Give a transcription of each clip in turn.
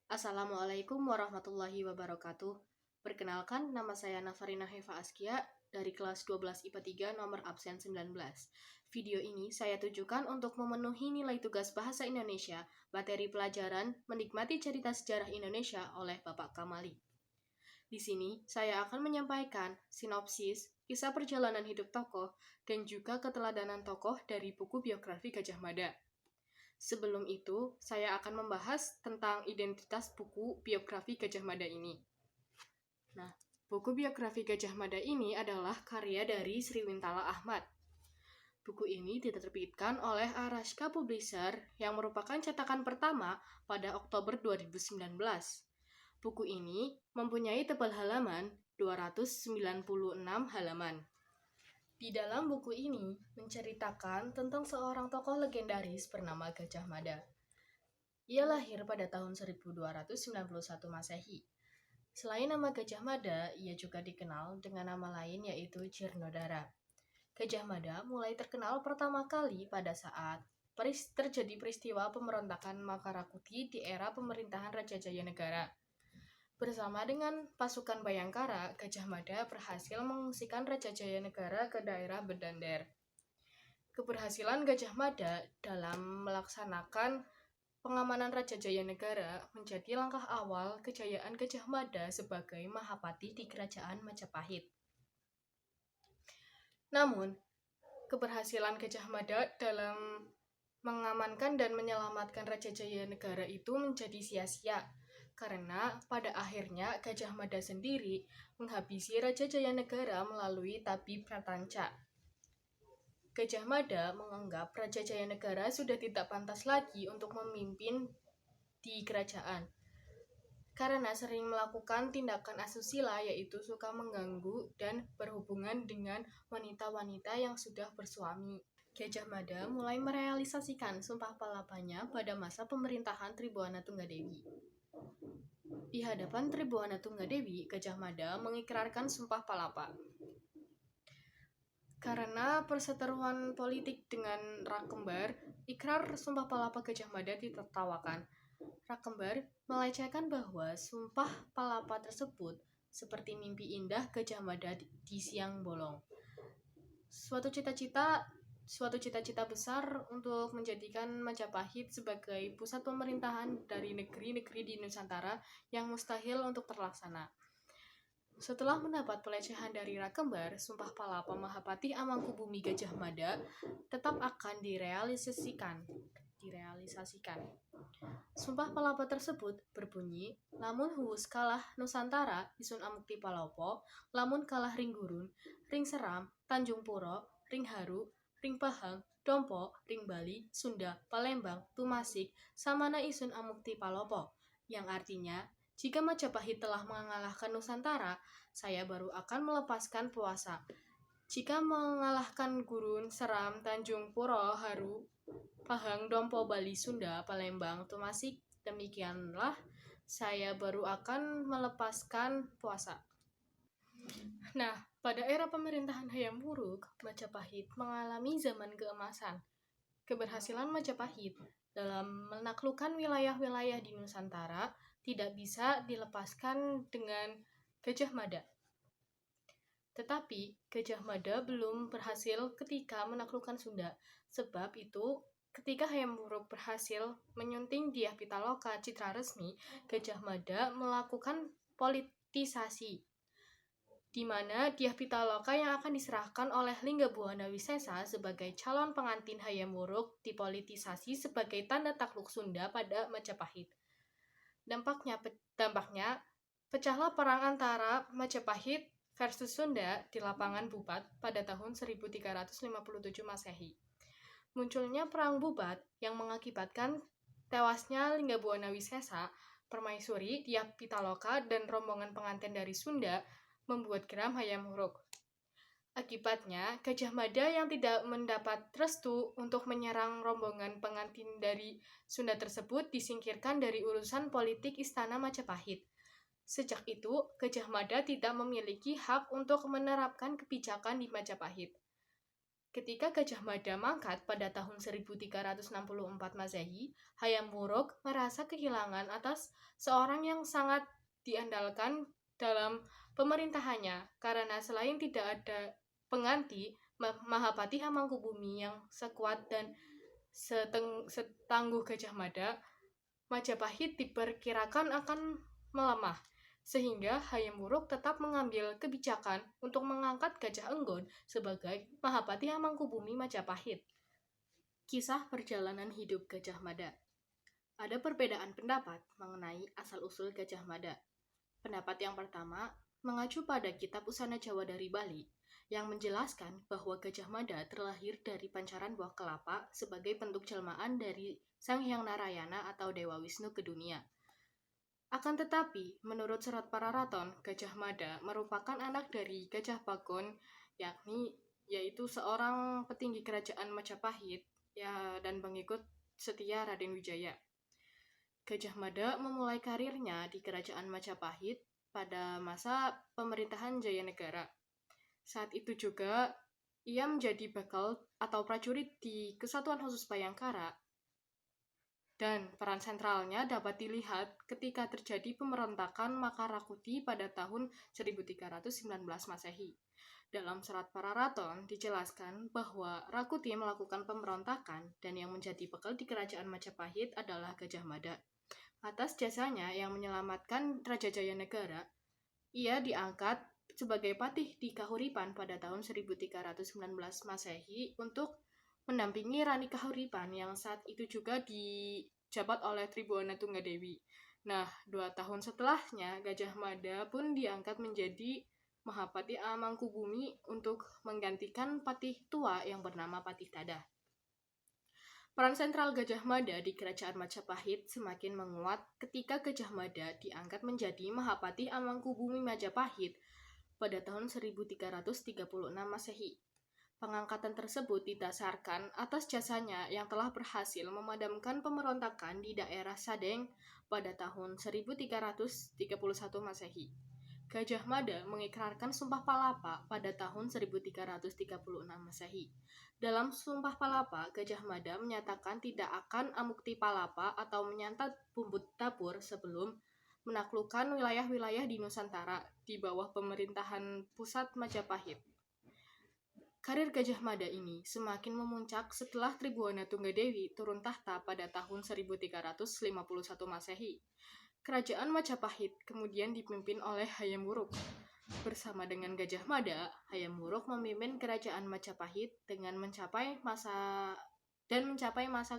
Assalamualaikum warahmatullahi wabarakatuh. Perkenalkan, nama saya Nafarina Heva Askia dari kelas 12 IPA 3 nomor absen 19. Video ini saya tujukan untuk memenuhi nilai tugas Bahasa Indonesia, materi pelajaran Menikmati Cerita Sejarah Indonesia oleh Bapak Kamali. Di sini, saya akan menyampaikan sinopsis, kisah perjalanan hidup tokoh, dan juga keteladanan tokoh dari buku biografi Gajah Mada. Sebelum itu, saya akan membahas tentang identitas buku biografi Gajah Mada ini. Nah, buku biografi Gajah Mada ini adalah karya dari Sriwintala Ahmad. Buku ini diterbitkan oleh Arashka Publisher yang merupakan cetakan pertama pada Oktober 2019. Buku ini mempunyai tebal halaman 296 halaman. Di dalam buku ini menceritakan tentang seorang tokoh legendaris bernama Gajah Mada. Ia lahir pada tahun 1291 Masehi. Selain nama Gajah Mada, ia juga dikenal dengan nama lain yaitu Jirnodara. Gajah Mada mulai terkenal pertama kali pada saat terjadi peristiwa pemberontakan Mangkarakuti di era pemerintahan Raja Jayanegara. Bersama dengan pasukan Bayangkara, Gajah Mada berhasil mengungsikan Raja Jayanegara ke daerah Bedander. Keberhasilan Gajah Mada dalam melaksanakan pengamanan Raja Jayanegara menjadi langkah awal kejayaan Gajah Mada sebagai Mahapati di Kerajaan Majapahit. Namun, keberhasilan Gajah Mada dalam mengamankan dan menyelamatkan Raja Jayanegara itu menjadi sia-sia. Karena pada akhirnya Gajah Mada sendiri menghabisi Raja Jayanegara melalui tabib Pratanca. Gajah Mada menganggap Raja Jayanegara sudah tidak pantas lagi untuk memimpin di kerajaan. Karena sering melakukan tindakan asusila yaitu suka mengganggu dan berhubungan dengan wanita-wanita yang sudah bersuami. Gajah Mada mulai merealisasikan sumpah palapanya pada masa pemerintahan Tribuana Tunggadewi. Di hadapan Tribuana Tunggadewi, Gajah Mada mengikrarkan sumpah palapa. Karena perseteruan politik dengan Rakembar, ikrar sumpah palapa Gajah Mada ditertawakan. Rakembar melecehkan bahwa sumpah palapa tersebut seperti mimpi indah Gajah Mada di siang bolong. Suatu cita-cita besar untuk menjadikan Majapahit sebagai pusat pemerintahan dari negeri-negeri di Nusantara yang mustahil untuk terlaksana. Setelah mendapat pelecehan dari Rakembar, sumpah palapa Mahapati Amangkubumi Gajah Mada tetap akan direalisasikan. Sumpah palapa tersebut berbunyi, lamun huwus kalah Nusantara isun amukti palopo, lamun kalah ring gurun, ring seram, Tanjung Puro, ring haru, ring pahang, dompo, ring Bali, Sunda, Palembang, Tumasik, samana isun amukti palopo, yang artinya, jika Majapahit telah mengalahkan Nusantara, saya baru akan melepaskan puasa. Jika mengalahkan Gurun, Seram, Tanjung Puro, Haru, Pahang, Dompo, Bali, Sunda, Palembang, Tumasik, demikianlah saya baru akan melepaskan puasa. Nah, pada era pemerintahan Hayam Wuruk, Majapahit mengalami zaman keemasan. Keberhasilan Majapahit dalam menaklukkan wilayah-wilayah di Nusantara tidak bisa dilepaskan dengan Gajah Mada. Tetapi Gajah Mada belum berhasil ketika menaklukkan Sunda. Sebab itu, ketika Hayam Wuruk berhasil menyunting Dyah Pitaloka citra resmi, Gajah Mada melakukan politisasi, di mana Dyah Pitaloka yang akan diserahkan oleh Linggabuana Wisesa sebagai calon pengantin Hayam Wuruk dipolitisasi sebagai tanda takluk Sunda pada Majapahit. Dampaknya pecahlah perang antara Majapahit versus Sunda di lapangan Bubat pada tahun 1357 Masehi. Munculnya perang Bubat yang mengakibatkan tewasnya Linggabuana Wisesa, Permaisuri, Dyah Pitaloka, dan rombongan pengantin dari Sunda membuat geram Hayam Wuruk. Akibatnya, Gajah Mada yang tidak mendapat restu untuk menyerang rombongan pengantin dari Sunda tersebut disingkirkan dari urusan politik Istana Majapahit. Sejak itu, Gajah Mada tidak memiliki hak untuk menerapkan kebijakan di Majapahit. Ketika Gajah Mada mangkat pada tahun 1364 Masehi, Hayam Wuruk merasa kehilangan atas seorang yang sangat diandalkan dalam pemerintahannya, karena selain tidak ada pengganti, Mahapati Hamengkubumi yang sekuat dan setangguh Gajah Mada, Majapahit diperkirakan akan melemah, sehingga Hayam Wuruk tetap mengambil kebijakan untuk mengangkat Gajah Enggon sebagai Mahapati Hamengkubumi Majapahit. Kisah perjalanan hidup Gajah Mada. Ada perbedaan pendapat mengenai asal-usul Gajah Mada. Pendapat yang pertama mengacu pada Kitab Usana Jawa dari Bali, yang menjelaskan bahwa Gajah Mada terlahir dari pancaran buah kelapa sebagai bentuk jelmaan dari Sang Hyang Narayana atau Dewa Wisnu ke dunia. Akan tetapi, menurut Serat Pararaton, Gajah Mada merupakan anak dari Gajah Bagon, yaitu seorang petinggi kerajaan Majapahit dan pengikut setia Raden Wijaya. Gajah Mada memulai karirnya di kerajaan Majapahit pada masa pemerintahan Jayanegara. Saat itu juga, ia menjadi bakal atau prajurit di Kesatuan Khusus Bhayangkara, dan peran sentralnya dapat dilihat ketika terjadi pemberontakan Makarakuti pada tahun 1319 Masehi. Dalam Serat Pararaton dijelaskan bahwa Rakuti melakukan pemberontakan dan yang menjadi bekal di kerajaan Majapahit adalah Gajah Mada. Atas jasanya yang menyelamatkan Raja Jayanegara, ia diangkat sebagai patih di Kahuripan pada tahun 1319 Masehi untuk mendampingi Rani Kahuripan yang saat itu juga dijabat oleh Tribhuwana Tunggadewi. Nah, 2 tahun setelahnya, Gajah Mada pun diangkat menjadi Mahapati Amangkubumi untuk menggantikan patih tua yang bernama Patih Dadah. Peran sentral Gajah Mada di kerajaan Majapahit semakin menguat ketika Gajah Mada diangkat menjadi Mahapati Amangkubumi Majapahit pada tahun 1336 Masehi. Pengangkatan tersebut didasarkan atas jasanya yang telah berhasil memadamkan pemberontakan di daerah Sadeng pada tahun 1331 Masehi. Gajah Mada mengikrarkan Sumpah Palapa pada tahun 1336 Masehi. Dalam Sumpah Palapa, Gajah Mada menyatakan tidak akan amukti palapa atau menyantap bumbut dapur sebelum menaklukkan wilayah-wilayah di Nusantara di bawah pemerintahan pusat Majapahit. Karir Gajah Mada ini semakin memuncak setelah Tribhuwana Tunggadewi turun tahta pada tahun 1351 Masehi. Kerajaan Majapahit kemudian dipimpin oleh Hayam Wuruk. Bersama dengan Gajah Mada, Hayam Wuruk memimpin kerajaan Majapahit dengan mencapai masa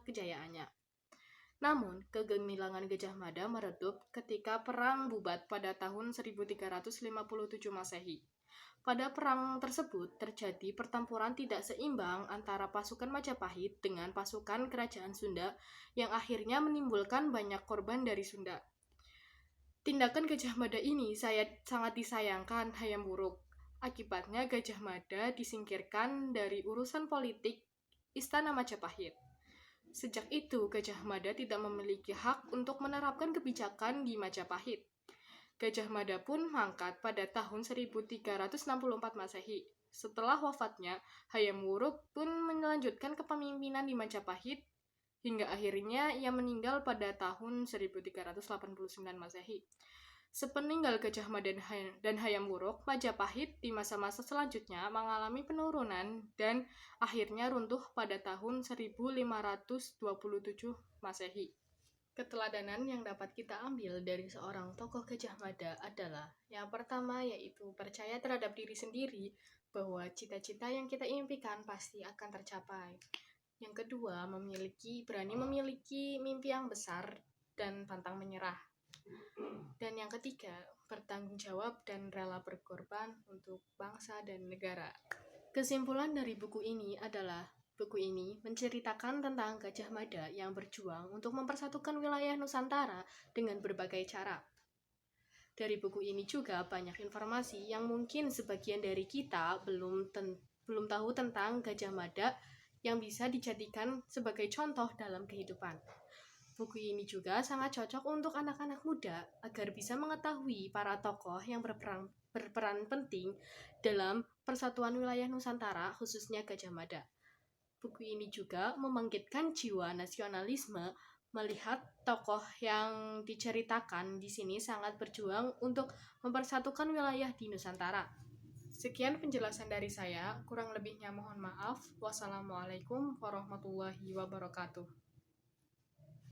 kejayaannya. Namun, kegemilangan Gajah Mada meredup ketika perang bubat pada tahun 1357 Masehi. Pada perang tersebut terjadi pertempuran tidak seimbang antara pasukan Majapahit dengan pasukan kerajaan Sunda yang akhirnya menimbulkan banyak korban dari Sunda. Tindakan Gajah Mada ini sangat disayangkan Hayam Wuruk. Akibatnya Gajah Mada disingkirkan dari urusan politik Istana Majapahit. Sejak itu, Gajah Mada tidak memiliki hak untuk menerapkan kebijakan di Majapahit. Gajah Mada pun mangkat pada tahun 1364 Masehi. Setelah wafatnya, Hayam Wuruk pun melanjutkan kepemimpinan di Majapahit hingga akhirnya ia meninggal pada tahun 1389 Masehi. Sepeninggal Gajah Mada dan Hayam Wuruk, Majapahit di masa-masa selanjutnya mengalami penurunan dan akhirnya runtuh pada tahun 1527 Masehi. Keteladanan yang dapat kita ambil dari seorang tokoh Gajah Mada adalah yang pertama yaitu percaya terhadap diri sendiri bahwa cita-cita yang kita impikan pasti akan tercapai. Yang kedua, berani memiliki mimpi yang besar dan pantang menyerah. Dan yang ketiga, bertanggung jawab dan rela berkorban untuk bangsa dan negara. Kesimpulan dari buku ini adalah buku ini menceritakan tentang Gajah Mada yang berjuang untuk mempersatukan wilayah Nusantara dengan berbagai cara. Dari buku ini juga banyak informasi yang mungkin sebagian dari kita belum tahu tentang Gajah Mada yang bisa dijadikan sebagai contoh dalam kehidupan. Buku ini juga sangat cocok untuk anak-anak muda agar bisa mengetahui para tokoh yang berperan penting dalam persatuan wilayah Nusantara, khususnya Gajah Mada. Buku ini juga membangkitkan jiwa nasionalisme melihat tokoh yang diceritakan di sini sangat berjuang untuk mempersatukan wilayah di Nusantara. Sekian penjelasan dari saya, kurang lebihnya mohon maaf. Wassalamualaikum warahmatullahi wabarakatuh.